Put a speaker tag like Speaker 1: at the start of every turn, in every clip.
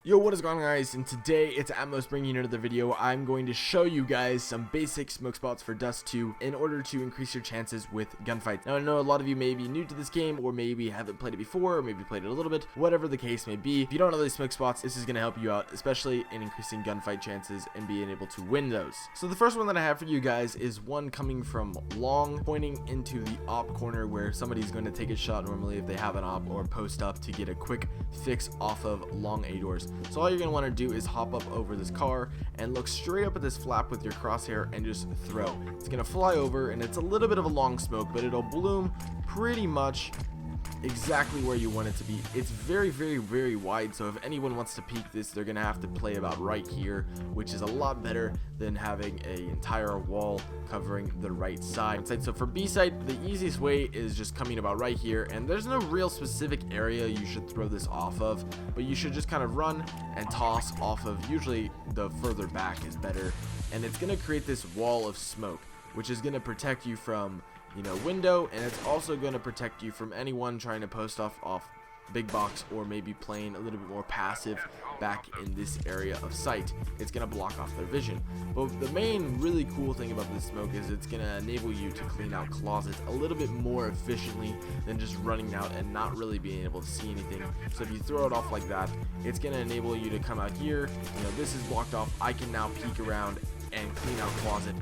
Speaker 1: Yo, what is going on, guys? And today it's Atmos bringing you another video. I'm going to show you guys some basic smoke spots for Dust 2 in order to increase your chances with gunfights. Now I know a lot of you may be new to this game, or maybe haven't played it before, or maybe played it a little bit. Whatever the case may be, if you don't know these smoke spots, this is going to help you out, especially in increasing gunfight chances and being able to win those. So the first one that I have for you guys is one coming from long, pointing into the op corner where somebody's going to take a shot normally if they have an op, or post up to get a quick fix off of long A doors. So all you're going to want to do is hop up over this car and look straight up at this flap with your crosshair and just throw. It's going to fly over, and it's a little bit of a long smoke, but it'll bloom pretty much exactly where you want it to be. It's very wide, so if anyone wants to peek this, they're gonna have to play about right here, which is a lot better than having an entire wall covering the right side. So for B site, the easiest way is just coming about right here, and there's no real specific area you should throw this off of, but you should just kind of run and toss off of. Usually the further back is better, and it's gonna create this wall of smoke, which is gonna protect you from window, and it's also going to protect you from anyone trying to post off big box, or maybe playing a little bit more passive back in this area of sight. It's going to block off their vision. But the main really cool thing about this smoke is it's going to enable you to clean out closets a little bit more efficiently than just running out and not really being able to see anything. So if you throw it off like that, it's going to enable you to come out here. This is blocked off. I can now peek around and clean out closet.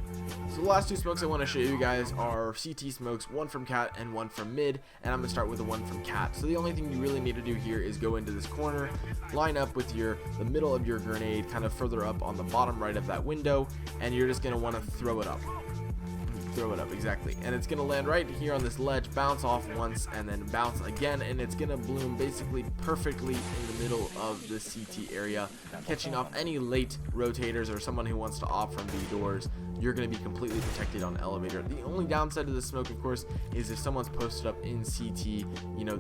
Speaker 1: So the last two smokes I want to show you guys are CT smokes, one from cat and one from mid, and I'm going to start with the one from cat. So the only thing you really need to do here is go into this corner, line up with the middle of your grenade kind of further up on the bottom right of that window, and you're just going to want to throw it up. Throw it up, exactly, and it's gonna land right here on this ledge, bounce off once, and then bounce again, and it's gonna bloom basically perfectly in the middle of the CT area, catching off any late rotators or someone who wants to opt from B doors. You're gonna be completely protected on elevator. The only downside of the smoke, of course, is if someone's posted up in CT,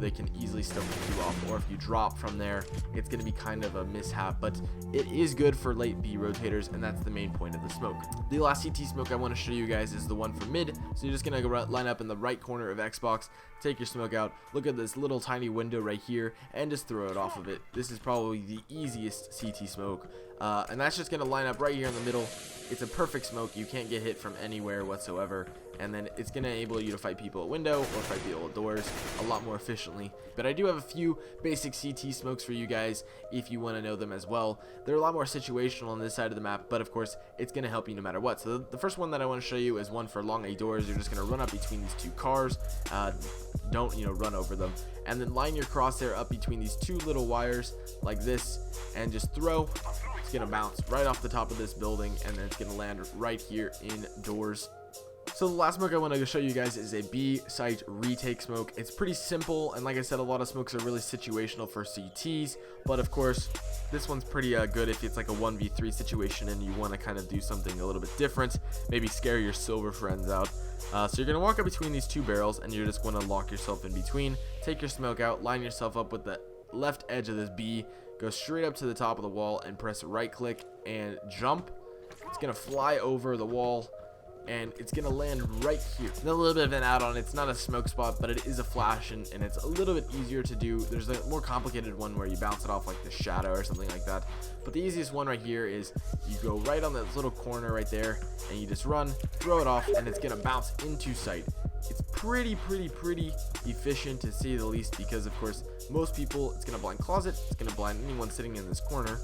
Speaker 1: they can easily still pick you off, or if you drop from there, it's gonna be kind of a mishap. But it is good for late B rotators, and that's the main point of the smoke. The last CT smoke I want to show you guys is the one for mid. So you're just gonna go line up in the right corner of Xbox, take your smoke out, look at this little tiny window right here, and just throw it off of it. This is probably the easiest CT smoke, and that's just gonna line up right here in the middle. It's a perfect smoke. You can't get hit from anywhere whatsoever, and then it's gonna enable you to fight people at window or fight people at doors a lot more efficiently. But I do have a few basic CT smokes for you guys if you want to know them as well. They're a lot more situational on this side of the map, but of course it's gonna help you no matter what. So the first one that I want to show you is one for long A doors. You're just gonna run up between these two cars. Don't run over them, and then line your crosshair up between these two little wires like this, and just throw. It's gonna bounce right off the top of this building, and then it's gonna land right here indoors. So the last smoke I want to show you guys is a B site retake smoke. It's pretty simple, and like I said, a lot of smokes are really situational for CTs, but of course this one's pretty good if it's like a 1v3 situation and you want to kind of do something a little bit different, maybe scare your silver friends out. So you're going to walk up between these two barrels, and you're just going to lock yourself in between, take your smoke out, line yourself up with the left edge of this B, go straight up to the top of the wall and press right click and jump. It's going to fly over the wall, and it's gonna land right here. And a little bit of an add-on, it's not a smoke spot, but it is a flash, and it's a little bit easier to do. There's a more complicated one where you bounce it off like the shadow or something like that, but the easiest one right here is you go right on that little corner right there, and you just run, throw it off, and it's gonna bounce into sight. It's pretty efficient, to say the least, because of course most people, it's gonna blind closet, it's gonna blind anyone sitting in this corner,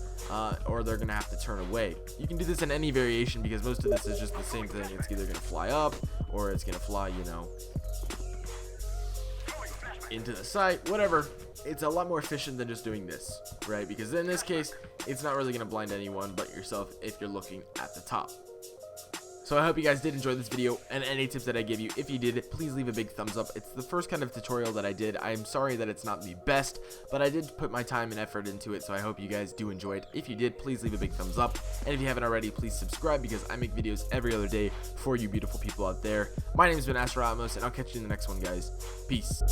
Speaker 1: or they're gonna have to turn away. You can do this in any variation, because most of this is just the same thing. It's either gonna fly up, or it's gonna fly into the site, whatever. It's a lot more efficient than just doing this, right? Because in this case, it's not really gonna blind anyone but yourself if you're looking at the top. So I hope you guys did enjoy this video, and any tips that I give you. If you did, please leave a big thumbs up. It's the first kind of tutorial that I did. I'm sorry that it's not the best, but I did put my time and effort into it, so I hope you guys do enjoy it. If you did, please leave a big thumbs up, and if you haven't already, please subscribe, because I make videos every other day for you beautiful people out there. My name has been Astral Authority, and I'll catch you in the next one, guys. Peace.